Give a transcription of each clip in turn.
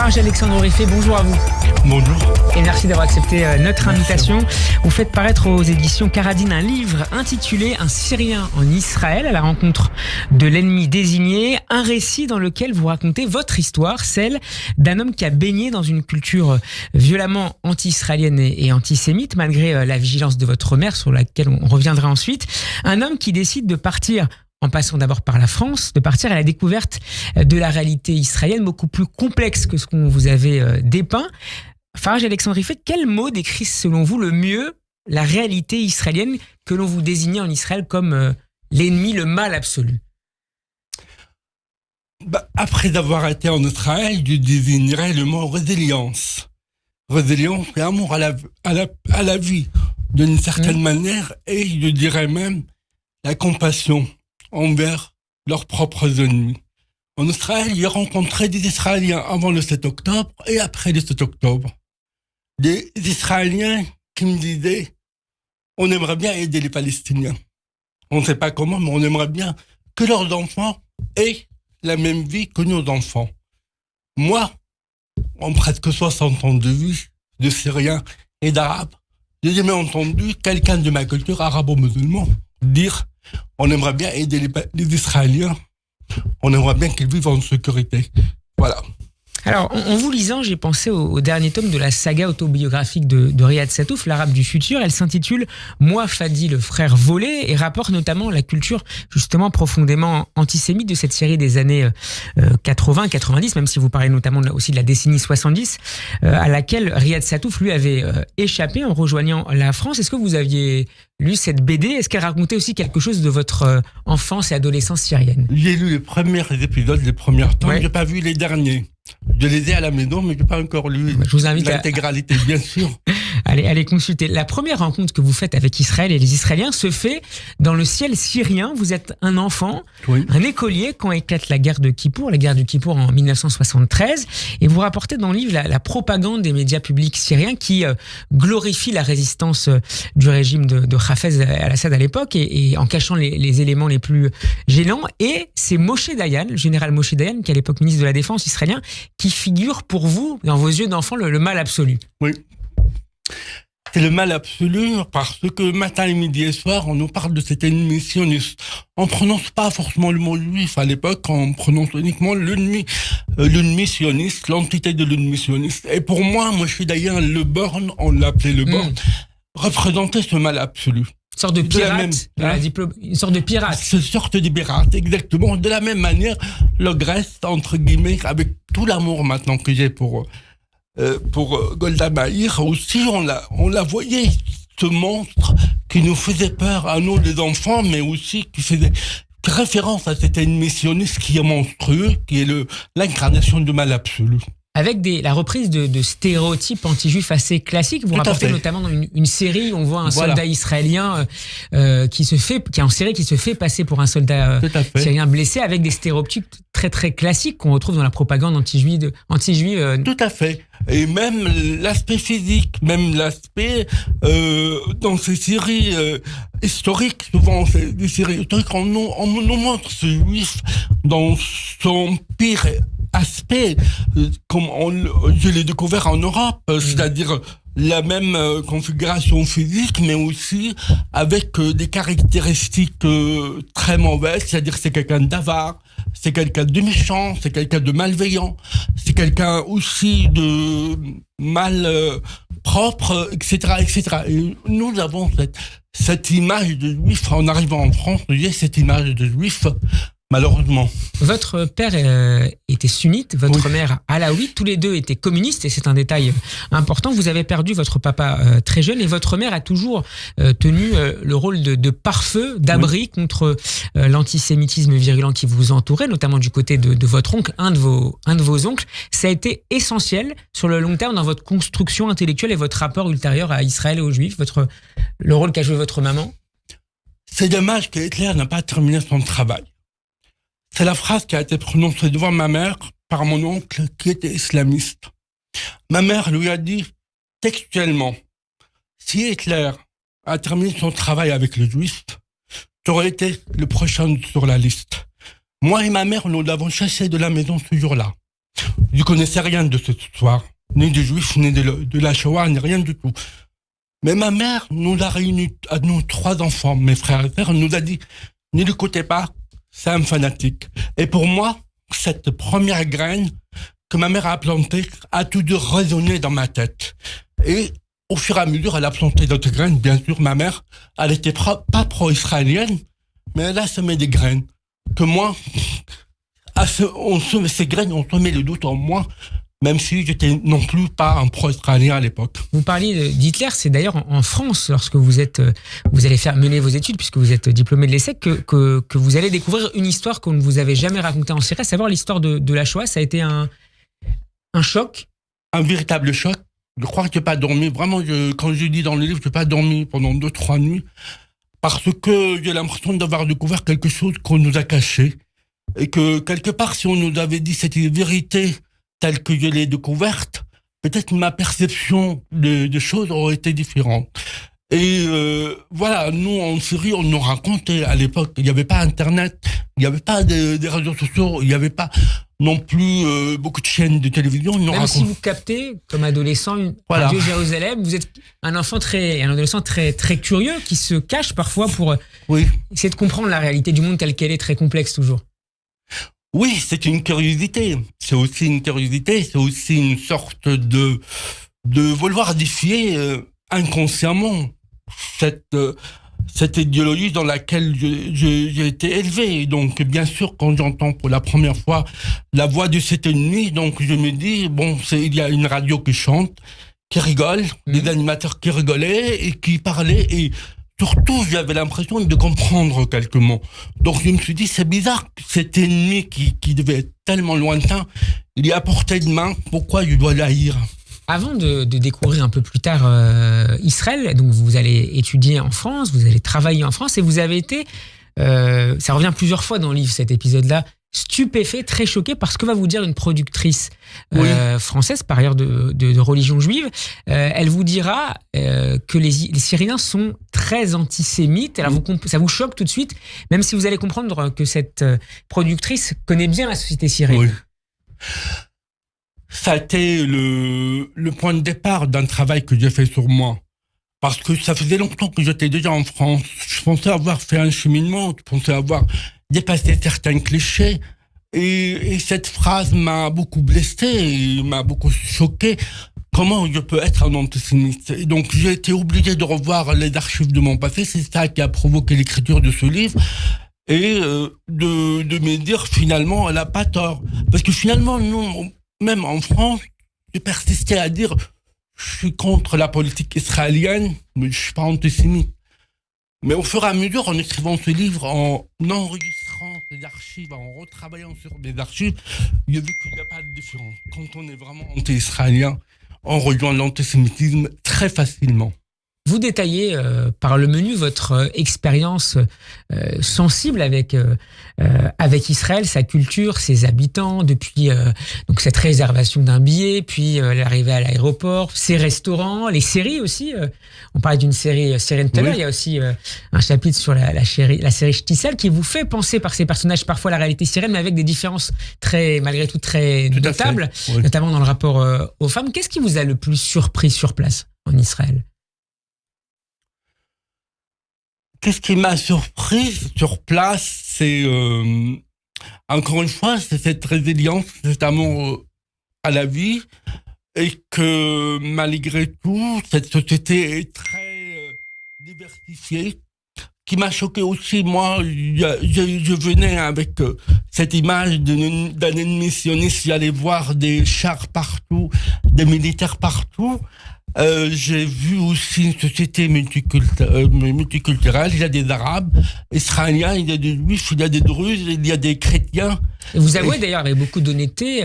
Farge Alexandre Riffet, bonjour à vous. Bonjour. Et merci d'avoir accepté notre invitation. Vous faites paraître aux éditions Caradine un livre intitulé « Un Syrien en Israël à la rencontre de l'ennemi désigné », un récit dans lequel vous racontez votre histoire, celle d'un homme qui a baigné dans une culture violemment anti-israélienne et antisémite, malgré la vigilance de votre mère, sur laquelle on reviendra ensuite. Un homme qui décide de partir, en passant d'abord par la France, de partir à la découverte de la réalité israélienne, beaucoup plus complexe que ce qu'on vous avait dépeint. Farge Alexandre Riffet, quel mot décrit selon vous le mieux la réalité israélienne que l'on vous désignait en Israël comme l'ennemi, le mal absolu? Après avoir été en Israël, je désignerais le mot résilience. Résilience et amour à la vie, d'une certaine manière, et je dirais même la compassion envers leurs propres ennemis. En Israël, j'ai rencontré des Israéliens avant le 7 octobre et après le 7 octobre. Des Israéliens qui me disaient « On aimerait bien aider les Palestiniens. On ne sait pas comment, mais on aimerait bien que leurs enfants aient la même vie que nos enfants. » Moi, en presque 60 ans de vie, de Syriens et d'Arabes, j'ai jamais entendu quelqu'un de ma culture arabo-musulmane dire « On aimerait bien aider les Israéliens. On aimerait bien qu'ils vivent en sécurité. » Voilà. Alors, en vous lisant, j'ai pensé au dernier tome de la saga autobiographique de Riyad Sattouf, l'Arabe du futur. Elle s'intitule « Moi, Fadi, le frère volé » et rapporte notamment la culture justement profondément antisémite de cette série des années 80-90, même si vous parlez notamment aussi de la décennie 70, à laquelle Riyad Sattouf, lui, avait échappé en rejoignant la France. Est-ce que vous aviez lu cette BD? Est-ce qu'elle racontait aussi quelque chose de votre enfance et adolescence syrienne? J'ai lu les premiers épisodes, les premiers tomes, ouais. J'ai pas vu les derniers. Je les ai à la maison, mais je n'ai pas encore lu l'intégralité, bien sûr. Allez consulter. La première rencontre que vous faites avec Israël et les Israéliens se fait dans le ciel syrien. Vous êtes un enfant, oui, un écolier quand éclate la guerre de Kippour en 1973. Et vous rapportez dans le livre la propagande des médias publics syriens qui glorifie la résistance du régime de Hafez al-Assad à l'époque et en cachant les éléments les plus gênants. Et c'est Moshe Dayan, le général Moshe Dayan, qui est à l'époque ministre de la Défense israélien, qui figure pour vous, dans vos yeux d'enfant, le mal absolu. Oui. C'est le mal absolu parce que matin et midi et soir, on nous parle de cet ennemi sioniste. On ne prononce pas forcément le mot juif à l'époque, on prononce uniquement l'ennemi sioniste, l'entité de l'ennemi sioniste. Et pour moi, je suis d'ailleurs le Born, on l'appelait le Born, représentait ce mal absolu. Une sorte de pirate, une sorte de pirate. Une sorte de pirate, exactement. De la même manière, le Grèce, entre guillemets, avec tout l'amour maintenant que j'ai pour Golda Meir, aussi on la voyait, ce monstre qui nous faisait peur à nous les enfants, mais aussi qui faisait référence à cet ennemi sioniste qui est monstrueux, qui est l'incarnation du mal absolu. Avec la reprise de stéréotypes anti-juifs assez classiques. Vous rapportez notamment dans une série où on voit un soldat israélien qui se fait passer pour un soldat syrien blessé, avec des stéréotypes très très classiques qu'on retrouve dans la propagande anti-juive. Tout à fait. Et même l'aspect physique, même l'aspect dans ces séries historiques, souvent c'est des séries historiques, on nous montre ce juif dans son pire aspect, comme je l'ai découvert en Europe, c'est-à-dire la même configuration physique, mais aussi avec des caractéristiques très mauvaises, c'est-à-dire c'est quelqu'un d'avare, c'est quelqu'un de méchant, c'est quelqu'un de malveillant, c'est quelqu'un aussi de mal propre, etc., etc. Et nous avons cette image de juif, en arrivant en France, j'ai cette image de juif, malheureusement. Votre père était sunnite, votre mère alaouite, tous les deux étaient communistes et c'est un détail important. Vous avez perdu votre papa très jeune et votre mère a toujours tenu le rôle de pare-feu, d'abri contre l'antisémitisme virulent qui vous entourait, notamment du côté de votre oncle, un de vos oncles. Ça a été essentiel sur le long terme dans votre construction intellectuelle et votre rapport ultérieur à Israël et aux Juifs, le rôle qu'a joué votre maman. C'est dommage que Hitler n'a pas terminé son travail. C'est la phrase qui a été prononcée devant ma mère par mon oncle qui était islamiste. Ma mère lui a dit textuellement, si Hitler a terminé son travail avec les Juifs, tu aurais été le prochain sur la liste. Moi et ma mère, nous l'avons chassé de la maison ce jour-là. Je connaissais rien de cette histoire, ni des Juifs, ni de la Shoah, ni rien du tout. Mais ma mère nous a réunis, à nous 3 enfants, mes frères et sœurs, nous a dit, ne l'écoutez pas, c'est un fanatique. Et pour moi, cette première graine que ma mère a plantée a tout de résonné dans ma tête. Et au fur et à mesure, elle a planté d'autres graines. Bien sûr, ma mère, elle était pas pro-israélienne, mais elle a semé des graines. Que moi, ces graines ont semé le doute en moi, même si j'étais non plus pas un pro-israélien à l'époque. Vous parliez d'Hitler, c'est d'ailleurs en France, lorsque vous allez mener vos études, puisque vous êtes diplômé de l'ESSEC, que vous allez découvrir une histoire qu'on ne vous avait jamais racontée en Syrie, à savoir l'histoire de la Shoah. Ça a été un choc. Un véritable choc. Je crois que je n'ai pas dormi. Vraiment, quand je dis dans le livre, je n'ai pas dormi pendant 2-3 nuits, parce que j'ai l'impression d'avoir découvert quelque chose qu'on nous a caché. Et que quelque part, si on nous avait dit cette vérité telle que je l'ai découverte, peut-être ma perception de choses aurait été différente. Et voilà, nous en Syrie, on nous racontait à l'époque, il n'y avait pas Internet, il n'y avait pas des réseaux sociaux, il n'y avait pas non plus beaucoup de chaînes de télévision. Même si vous captez, comme adolescent, Radio Jérusalem, vous êtes un adolescent très, très curieux qui se cache parfois pour essayer de comprendre la réalité du monde telle qu'elle est, très complexe toujours. Oui, c'est une curiosité. C'est aussi une curiosité, c'est aussi une sorte de vouloir défier inconsciemment cette idéologie dans laquelle j'ai été élevé. Donc, bien sûr, quand j'entends pour la première fois la voix de cet ennemi, donc je me dis, bon, il y a une radio qui chante, qui rigole, des animateurs qui rigolaient et qui parlaient, et surtout, j'avais l'impression de comprendre quelques mots. Donc, je me suis dit, c'est bizarre, cet ennemi qui devait être tellement lointain, il est à portée de main, pourquoi je dois l'haïr ? Avant de découvrir un peu plus tard Israël, donc vous allez étudier en France, vous allez travailler en France, et vous avez été, ça revient plusieurs fois dans le livre, cet épisode-là, stupéfait, très choqué par ce que va vous dire une productrice française, par ailleurs de religion juive. Elle vous dira que les Syriens sont très antisémites. Alors ça vous choque tout de suite, même si vous allez comprendre que cette productrice connaît bien la société syrienne. Oui. Ça a été le point de départ d'un travail que j'ai fait sur moi. Parce que ça faisait longtemps que j'étais déjà en France. Je pensais avoir fait un cheminement, je pensais avoir dépassé certains clichés. Et cette phrase m'a beaucoup blessé, m'a beaucoup choqué. Comment je peux être un antisémite ? Et donc j'ai été obligé de revoir les archives de mon passé. C'est ça qui a provoqué l'écriture de ce livre. Et de me dire finalement, elle n'a pas tort. Parce que finalement, nous, même en France, j'ai persisté à dire je suis contre la politique israélienne, mais je suis pas antisémite. Mais au fur et à mesure, en écrivant ce livre, en enregistrant les archives, en retravaillant sur les archives, j'ai vu qu'il n'y a pas de différence. Quand on est vraiment anti-israélien, on rejoint l'antisémitisme très facilement. Vous détaillez par le menu votre expérience sensible avec Israël, sa culture, ses habitants, depuis donc cette réservation d'un billet, puis l'arrivée à l'aéroport, ses restaurants, les séries aussi. On parlait d'une série syrienne tout à l'heure. Il y a aussi un chapitre sur la série Shtisel qui vous fait penser par ses personnages parfois à la réalité syrienne, mais avec des différences malgré tout très notables, notamment dans le rapport aux femmes. Qu'est-ce qui vous a le plus surpris sur place en Israël ? Qu'est-ce qui m'a surpris sur place, c'est encore une fois, c'est cette résilience, cet amour à la vie, et que malgré tout, cette société est très diversifiée. Qui m'a choqué aussi, moi, je venais avec cette image d'un ennemi sioniste, j'allais voir des chars partout, des militaires partout. J'ai vu aussi une société multiculturelle. Il y a des Arabes, Israéliens, il y a des Juifs, il y a des Druzes, il y a des chrétiens. Et vous avouez d'ailleurs avec beaucoup d'honnêteté,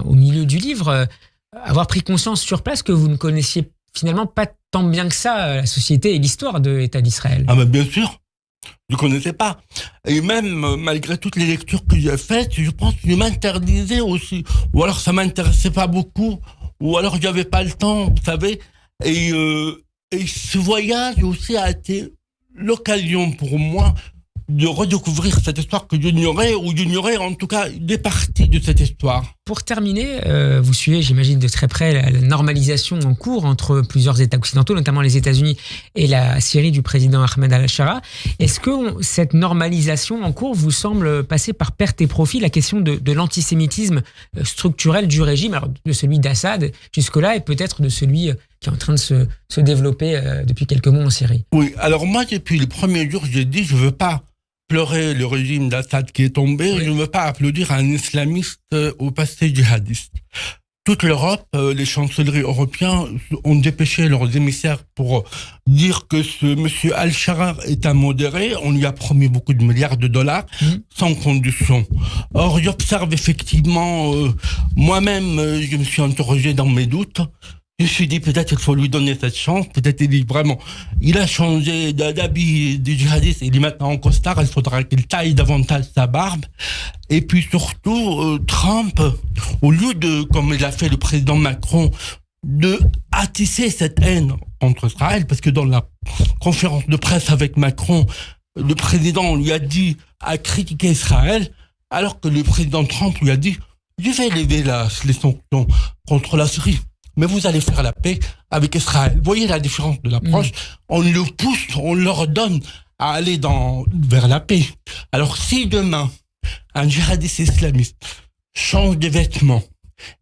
au milieu du livre, avoir pris conscience sur place que vous ne connaissiez finalement pas tant bien que ça la société et l'histoire de l'État d'Israël. Ah ben bien sûr, je ne connaissais pas. Et même malgré toutes les lectures que j'ai faites, je pense que je m'interdisais aussi. Ou alors ça ne m'intéressait pas beaucoup. Ou alors il n'y avait pas le temps, vous savez. Et ce voyage aussi a été l'occasion pour moi de redécouvrir cette histoire que j'ignorais, ou j'ignorais en tout cas des parties de cette histoire. pour terminer, vous suivez, j'imagine, de très près la normalisation en cours entre plusieurs États occidentaux, notamment les États-Unis et la Syrie du président Ahmed al-Shara. Est-ce que cette normalisation en cours vous semble passer par perte et profit la question de l'antisémitisme structurel du régime, alors de celui d'Assad jusque-là et peut-être de celui qui est en train de se développer depuis quelques mois en Syrie? Oui, alors moi, depuis le premier jour, j'ai dit, je veux pas pleurer le régime d'Assad qui est tombé, je ne veux pas applaudir un islamiste au passé djihadiste. Toute l'Europe, les chancelleries européennes ont dépêché leurs émissaires pour dire que ce monsieur al-Shara est un modéré. On lui a promis beaucoup de milliards de dollars sans condition. Or, j'observe effectivement, moi-même, je me suis interrogé dans mes doutes. Je me suis dit, peut-être il faut lui donner cette chance. Peut-être il a changé d'habit de djihadiste. Il est maintenant en costard. Il faudra qu'il taille davantage sa barbe. Et puis surtout, Trump, au lieu de, comme il a fait le président Macron, de attiser cette haine contre Israël, parce que dans la conférence de presse avec Macron, le président lui a dit à critiquer Israël, alors que le président Trump lui a dit, je vais lever les sanctions contre la Syrie, mais vous allez faire la paix avec Israël. Vous voyez la différence de l'approche? On le pousse, on leur donne à aller vers la paix. Alors si demain, un djihadiste islamiste change de vêtements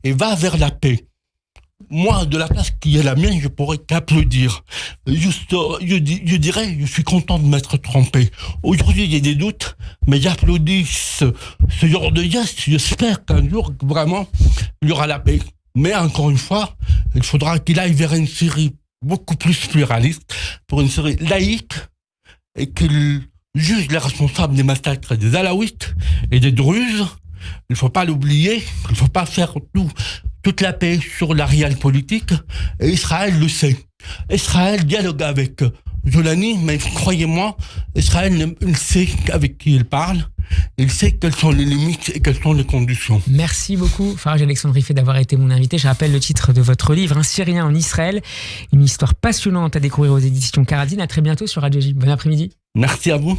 et va vers la paix, moi, de la place qui est la mienne, je pourrais qu'applaudir. Juste, je dirais, je suis content de m'être trompé. Aujourd'hui, j'ai des doutes, mais j'applaudis ce genre de geste. J'espère qu'un jour, vraiment, il y aura la paix. Mais encore une fois, il faudra qu'il aille vers une Syrie beaucoup plus pluraliste, pour une Syrie laïque, et qu'il juge les responsables des massacres des Alaouites et des Druzes. Il ne faut pas l'oublier, il ne faut pas faire toute la paix sur la réelle politique. Et Israël le sait. Israël dialogue avec Jolani, mais croyez-moi, Israël il sait avec qui il parle. Il sait quelles sont les limites et quelles sont les conditions. Merci beaucoup, Faraj Alexandre Riffet, d'avoir été mon invité. Je rappelle le titre de votre livre, Un Syrien en Israël. Une histoire passionnante à découvrir aux éditions Karadine. À très bientôt sur Radio J. Bon après-midi. Merci à vous.